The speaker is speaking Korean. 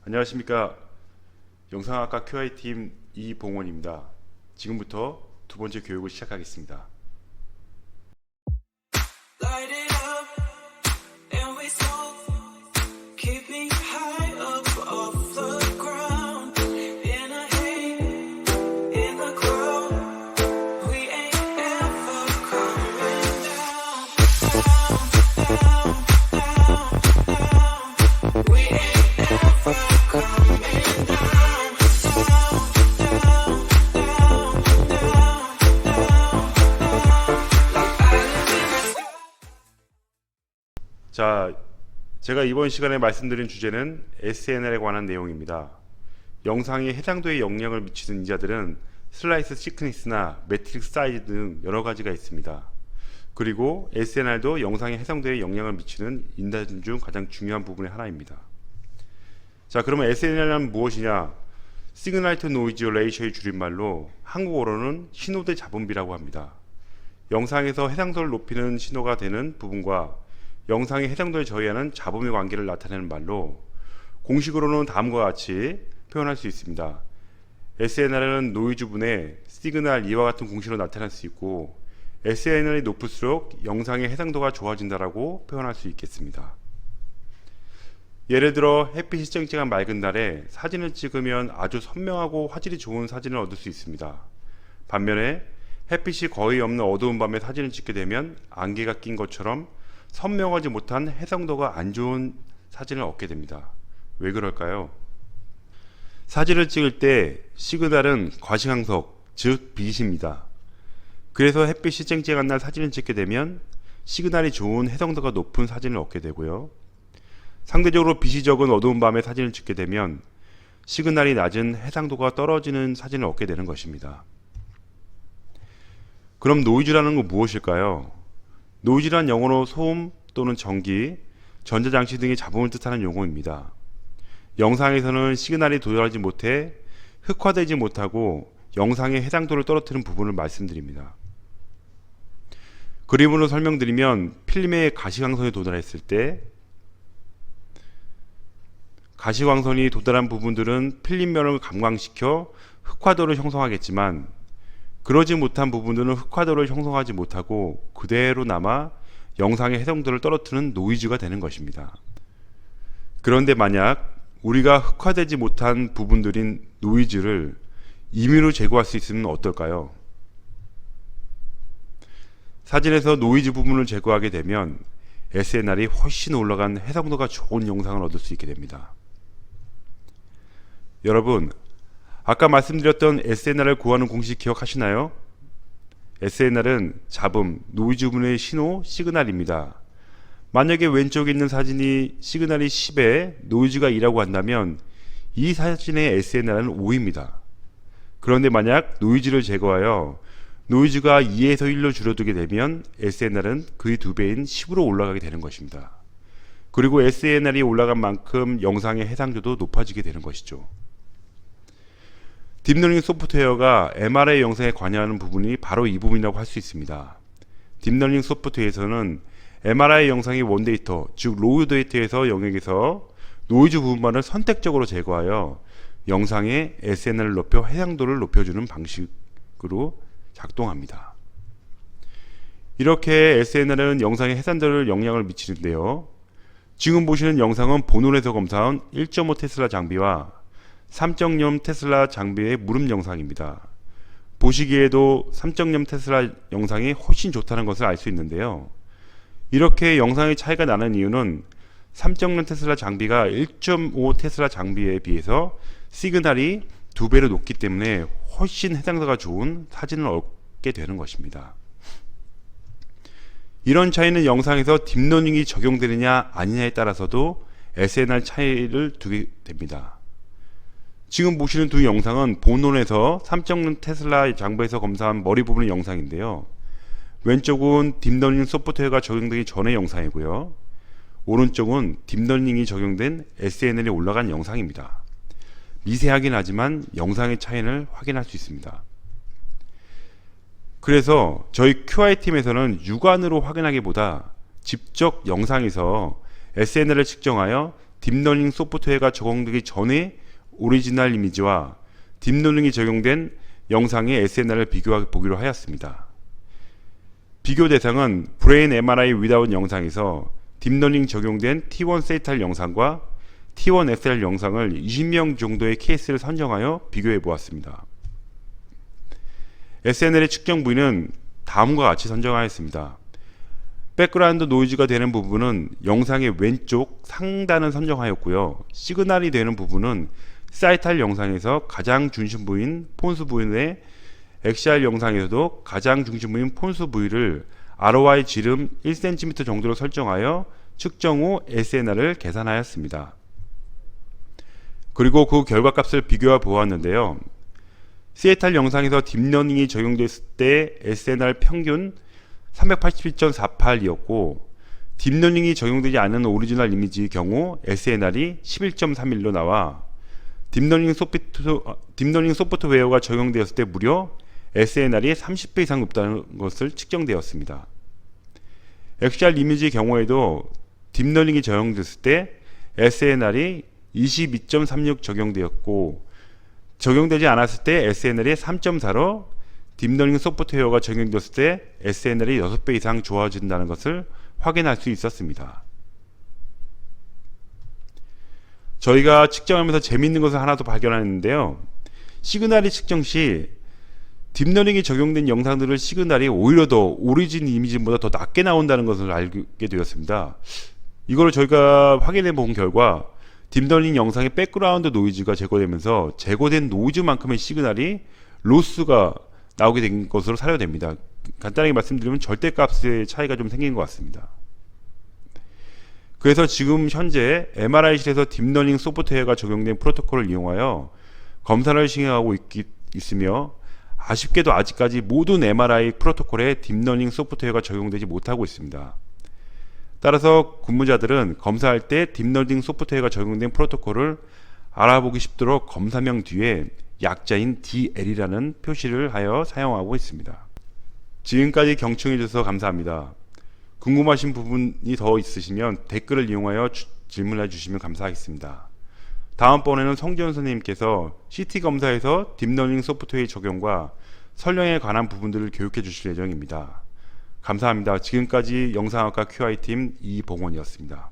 안녕하십니까. 영상학과 QI팀 이봉원입니다. 지금부터 두 번째 교육을 시작하겠습니다. Light it up and we smoke. Keep me high up off the ground. In a haze, in the crowd. We ain't ever coming down. We ain't ever coming down. 자, 제가 이번 시간에 말씀드린 주제는 SNL에 관한 내용입니다. 영상에 해상도에 영향을 미치는 인자들은 슬라이스 시크니스나 매트릭스 사이즈 등 여러 가지가 있습니다. 그리고 SNR도 영상의 해상도에 영향을 미치는 인자들 중 가장 중요한 부분의 하나입니다. 자, 그러면 SNR은 무엇이냐? 시그널 투 노이즈 레이셔의 줄임말로 한국어로는 신호 대 잡음비라고 합니다. 영상에서 해상도를 높이는 신호가 되는 부분과 영상의 해상도를 저해하는 잡음의 관계를 나타내는 말로 공식으로는 다음과 같이 표현할 수 있습니다. SNR은 노이즈분의 시그널 이와 같은 공식으로 나타날 수 있고, SNR이 높을수록 영상의 해상도가 좋아진다라고 표현할 수 있겠습니다. 예를 들어 햇빛이 쨍쨍한 맑은 날에 사진을 찍으면 아주 선명하고 화질이 좋은 사진을 얻을 수 있습니다. 반면에 햇빛이 거의 없는 어두운 밤에 사진을 찍게 되면 안개가 낀 것처럼 선명하지 못한 해상도가 안 좋은 사진을 얻게 됩니다. 왜 그럴까요? 사진을 찍을 때 시그널은 과시광석, 즉 빛입니다. 그래서 햇빛이 쨍쨍한 날 사진을 찍게 되면 시그널이 좋은 해상도가 높은 사진을 얻게 되고요. 상대적으로 빛이 적은 어두운 밤에 사진을 찍게 되면 시그널이 낮은 해상도가 떨어지는 사진을 얻게 되는 것입니다. 그럼 노이즈라는 건 무엇일까요? 노이즈란 영어로 소음 또는 전기, 전자장치 등의 잡음을 뜻하는 용어입니다. 영상에서는 시그널이 도달하지 못해 흑화되지 못하고 영상의 해상도를 떨어뜨리는 부분을 말씀드립니다. 그림으로 설명드리면 필름의 가시광선에 도달했을 때 가시광선이 도달한 부분들은 필름면을 감광시켜 흑화도를 형성하겠지만, 그러지 못한 부분들은 흑화도를 형성하지 못하고 그대로 남아 영상의 해상도를 떨어뜨리는 노이즈가 되는 것입니다. 그런데 만약 우리가 흑화되지 못한 부분들인 노이즈를 임의로 제거할 수 있으면 어떨까요? 사진에서 노이즈 부분을 제거하게 되면 SNR이 훨씬 올라간 해상도가 좋은 영상을 얻을 수 있게 됩니다. 여러분, 아까 말씀드렸던 SNR을 구하는 공식 기억하시나요? SNR은 잡음, 노이즈 분의 신호, 시그널입니다. 만약에 왼쪽에 있는 사진이 시그널이 10에 노이즈가 2라고 한다면 이 사진의 SNR은 5입니다. 그런데 만약 노이즈를 제거하여 노이즈가 2에서 1로 줄어들게 되면 SNR은 그의 2배인 10으로 올라가게 되는 것입니다. 그리고 SNR이 올라간 만큼 영상의 해상도도 높아지게 되는 것이죠. 딥러닝 소프트웨어가 MRI 영상에 관여하는 부분이 바로 이 부분이라고 할 수 있습니다. 딥러닝 소프트웨어에서는 MRI 영상의 원데이터, 즉 로우 데이터에서 영역에서 노이즈 부분만을 선택적으로 제거하여 영상의 SNR을 높여 해상도를 높여주는 방식으로 작동합니다. 이렇게 SNR은 영상의 해상도를 영향을 미치는데요. 지금 보시는 영상은 본원에서 검사한 1.5 테슬라 장비와 3.0 테슬라 장비의 무릎 영상입니다. 보시기에도 3.0 테슬라 영상이 훨씬 좋다는 것을 알 수 있는데요. 이렇게 영상의 차이가 나는 이유는 3.0 테슬라 장비가 1.5 테슬라 장비에 비해서 시그널이 2배로 높기 때문에 훨씬 해상도가 좋은 사진을 얻게 되는 것입니다. 이런 차이는 영상에서 딥러닝이 적용되느냐 아니냐에 따라서도 SNR 차이를 두게 됩니다. 지금 보시는 두 영상은 본원에서 3.0 테슬라 장비에서 검사한 머리 부분의 영상인데요. 왼쪽은 딥러닝 소프트웨어가 적용되기 전의 영상이고요. 오른쪽은 딥러닝이 적용된 SNL이 올라간 영상입니다. 미세하긴 하지만 영상의 차이를 확인할 수 있습니다. 그래서 저희 QI팀에서는 육안으로 확인하기보다 직접 영상에서 SNL을 측정하여 딥러닝 소프트웨어가 적용되기 전에 오리지널 이미지와 딥러닝이 적용된 영상의 SNR을 비교해 보기로 하였습니다. 비교 대상은 브레인 MRI 위다운 영상에서 딥러닝 적용된 T1 세이탈 영상과 T1 SL 영상을 20명 정도의 케이스를 선정하여 비교해 보았습니다. SNL의 측정 부위는 다음과 같이 선정하였습니다. 백그라운드 노이즈가 되는 부분은 영상의 왼쪽 상단을 선정하였고요. 시그널이 되는 부분은 사이탈 영상에서 가장 중심 부위인 폰스 부위의 XR 영상에서도 가장 중심 부위인 폰스 부위를 ROI 지름 1cm 정도로 설정하여 측정 후 SNR을 계산하였습니다. 그리고 그 결과값을 비교해 보았는데요. 시애탈 영상에서 딥러닝이 적용됐을 때 SNR 평균 387.48이었고 딥러닝이 적용되지 않은 오리지널 이미지의 경우 SNR이 11.31로 나와 딥러닝 소프트웨어가 적용되었을 때 무려 SNR이 30배 이상 높다는 것을 측정되었습니다. XR 이미지의 경우에도 딥러닝이 적용됐을 때 SNR이 22.36 적용되었고 적용되지 않았을 때 SNR이 3.4로 딥러닝 소프트웨어가 적용되었을 때 SNR이 6배 이상 좋아진다는 것을 확인할 수 있었습니다. 저희가 측정하면서 재미있는 것을 하나 더 발견했는데요. 시그널이 측정 시 딥러닝이 적용된 영상들을 시그널이 오히려 더 오리진 이미지보다 더 낮게 나온다는 것을 알게 되었습니다. 이걸 저희가 확인해 본 결과 딥러닝 영상의 백그라운드 노이즈가 제거되면서 제거된 노이즈만큼의 시그널이 로스가 나오게 된 것으로 사료됩니다. 간단하게 말씀드리면 절대값의 차이가 좀 생긴 것 같습니다. 그래서 지금 현재 MRI실에서 딥러닝 소프트웨어가 적용된 프로토콜을 이용하여 검사를 시행하고 있으며 아쉽게도 아직까지 모든 MRI 프로토콜에 딥러닝 소프트웨어가 적용되지 못하고 있습니다. 따라서 근무자들은 검사할 때 딥러닝 소프트웨어가 적용된 프로토콜을 알아보기 쉽도록 검사명 뒤에 약자인 DL이라는 표시를 하여 사용하고 있습니다. 지금까지 경청해 주셔서 감사합니다. 궁금하신 부분이 더 있으시면 댓글을 이용하여 질문해 주시면 감사하겠습니다. 다음번에는 성지현 선생님께서 CT 검사에서 딥러닝 소프트웨어의 적용과 설명에 관한 부분들을 교육해 주실 예정입니다. 감사합니다. 지금까지 영상학과 QI팀 이봉원이었습니다.